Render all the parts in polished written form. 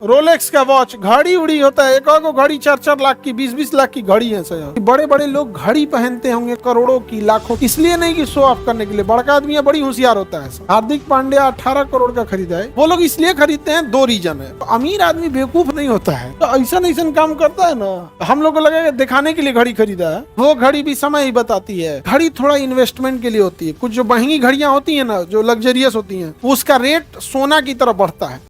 Rolex का watch, घड़ी उड़ी होता है, एक को घड़ी 4-4 लाख की, 20-20 लाख की घड़ी है सर। बड़े बड़े लोग घड़ी पहनते होंगे करोड़ों की, लाखों, इसलिए नहीं कि शो ऑफ करने के लिए। बड़का आदमी है, बड़ी होशियार होता है। हार्दिक पांड्या 18 करोड़ का खरीदा है। वो लोग इसलिए खरीदते हैं, 2 रीजन है। तो अमीर आदमी बेवकूफ नहीं होता है, तो ऐसा काम करता है ना। हम लोग को लगेगा दिखाने के लिए घड़ी खरीदा है, वो घड़ी भी समय ही बताती है। घड़ी थोड़ा इन्वेस्टमेंट के लिए होती है। कुछ जो महंगी घड़ियां होती है ना, जो लग्जरियस होती है, उसका रेट सोना की तरफ बढ़ता है।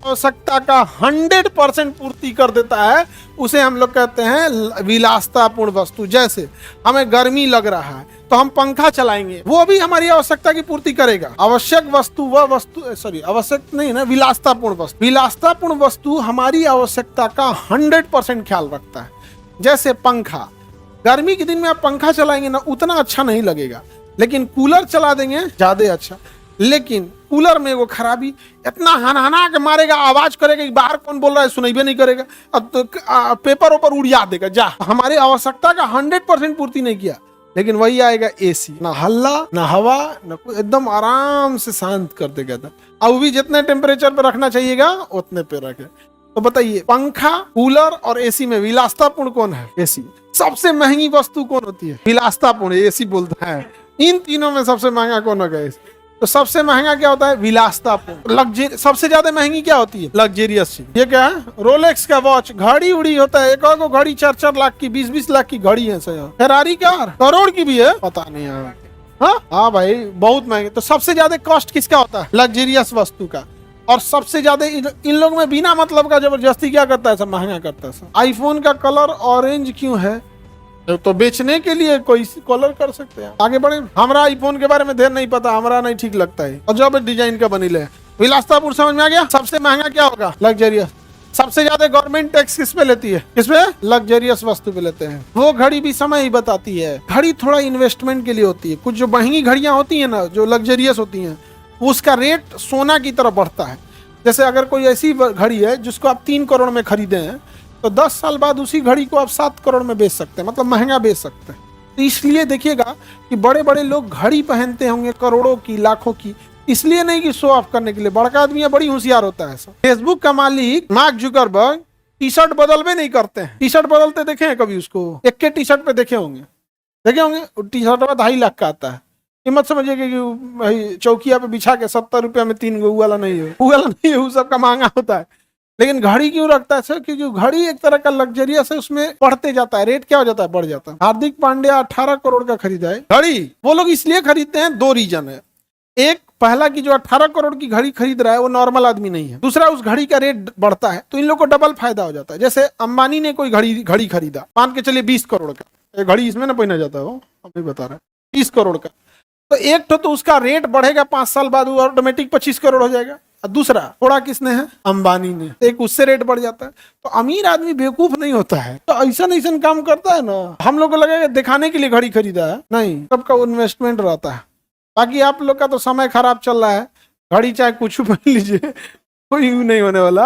आवश्यकता का 100% पूर्ति कर देता है, उसे हम लोग कहते हैं विलासतापूर्ण वस्तु। जैसे हमें गर्मी लग रहा है तो हम पंखा चलाएंगे, वो भी हमारी आवश्यकता की पूर्ति करेगा। आवश्यक वस्तु वह वस्तु, सॉरी आवश्यक नहीं ना, विलासतापूर्ण वस्तु। विलासतापूर्ण वस्तु हमारी आवश्यकता का 100% ख्याल रखता है। जैसे पंखा, गर्मी के दिन में आप पंखा चलाएंगे ना, उतना अच्छा नहीं लगेगा, लेकिन कूलर चला देंगे ज्यादा अच्छा। लेकिन कूलर में वो खराबी, इतना हनहना के मारेगा, आवाज करेगा कि बाहर कौन बोल रहा है सुनाई भी नहीं करेगा, अब तो पेपर ऊपर उड़िया देगा। जा, हमारे आवश्यकता का 100% पूर्ति नहीं किया। लेकिन वही आएगा एसी, ना हल्ला ना हवा ना कुछ, एकदम आराम से शांत कर देगा। अब भी जितने टेम्परेचर पे रखना चाहिएगा उतने पे रखे। तो बताइए, पंखा, कूलर और एसी में विलासतापूर्ण कौन है? एसी। सबसे महंगी वस्तु कौन होती है? विलासतापूर्ण, एसी बोलता है। इन तीनों में सबसे महंगा कौन होगा? तो सबसे महंगा क्या होता है? विलासतापूर्ण। लग्जरी, सबसे ज्यादा महंगी क्या होती है? लग्जरियस चीज। ये क्या है? रोलेक्स का वॉच, घड़ी उड़ी होता है, एक को घड़ी 4-4 लाख की, 20-20 लाख की घड़ी है सर। फेरारी कार करोड़ की भी है, पता नहीं यार। हाँ भाई, बहुत महंगे। तो सबसे ज्यादा कॉस्ट किसका होता है? लग्जरियस वस्तु का। और सबसे ज्यादा इन लोग में बिना मतलब का जबरदस्ती क्या करता है? सब महंगा करता है। आईफोन का कलर ऑरेंज क्यों है? तो बेचने के लिए कोई कलर कर सकते हैं। आगे बढ़े। हमारा आईफोन के बारे में ढेर नहीं पता, हमारा नहीं ठीक लगता है, और जो डिजाइन का बनी ले। विलासतापूर्ण समझ में आ गया। सबसे महंगा क्या होगा? लग्जरियस। सबसे ज्यादा गवर्नमेंट टैक्स किस पे लेती है? किस पे? लग्जरियस वस्तु पे लेते हैं। वो घड़ी भी समय ही बताती है। घड़ी थोड़ा इन्वेस्टमेंट के लिए होती है। कुछ जो महंगी घड़ियां होती है ना, जो लग्जरियस होती है, उसका रेट सोना की तरफ बढ़ता है। जैसे अगर कोई ऐसी घड़ी है जिसको आप 3 करोड़ में खरीदे हैं, तो 10 साल बाद उसी घड़ी को आप 7 करोड़ में बेच सकते हैं, मतलब महंगा बेच सकते हैं। तो इसलिए देखिएगा कि बड़े बड़े लोग घड़ी पहनते होंगे करोड़ों की, लाखों की, इसलिए नहीं कि शो ऑफ करने के लिए। बड़का आदमी है, बड़ी होशियार होता है। फेसबुक का मालिक मार्क जुकरबर्ग टी शर्ट बदलवे नहीं करते हैं। टी शर्ट बदलते देखे हैं कभी उसको? एक के टी शर्ट पे देखे होंगे टी शर्ट 2.5 लाख का आता है। ये मत समझिए कि चौकिया पे बिछा के 70 रुपया में 3 गो, वाला नहीं है, वाला नहीं है, वो सबका महंगा होता है। लेकिन घड़ी क्यों रखता है सर? क्योंकि घड़ी एक तरह का लग्जरियस है, उसमें बढ़ते जाता है, रेट क्या हो जाता है? बढ़ जाता है। हार्दिक पांड्या 18 करोड़ का खरीदा है घड़ी। वो लोग इसलिए खरीदते हैं, 2 रीजन है। एक, पहला की जो 18 करोड़ की घड़ी खरीद रहा है वो नॉर्मल आदमी नहीं है। दूसरा, उस घड़ी का रेट बढ़ता है तो इन लोग को डबल फायदा हो जाता है। जैसे अंबानी ने कोई घड़ी खरीदा, मान के चलिए 20 करोड़ का घड़ी, इसमें ना पहना जाता है, वो अभी बता रहा है 20 करोड़ का। तो एक तो उसका रेट बढ़ेगा 5 साल बाद, वो ऑटोमेटिक 25 करोड़ हो जाएगा। दूसरा थोड़ा किसने है? अंबानी ने, एक उससे रेट बढ़ जाता है। तो अमीर आदमी बेवकूफ नहीं होता है, तो ऐसा काम करता है ना। हम लोग को लगेगा दिखाने के लिए घड़ी खरीदा है, नहीं, सबका इन्वेस्टमेंट रहता है। बाकी आप लोग का तो समय खराब चल रहा है, घड़ी चाहे कुछ पहन लीजिए, कोई नहीं होने वाला।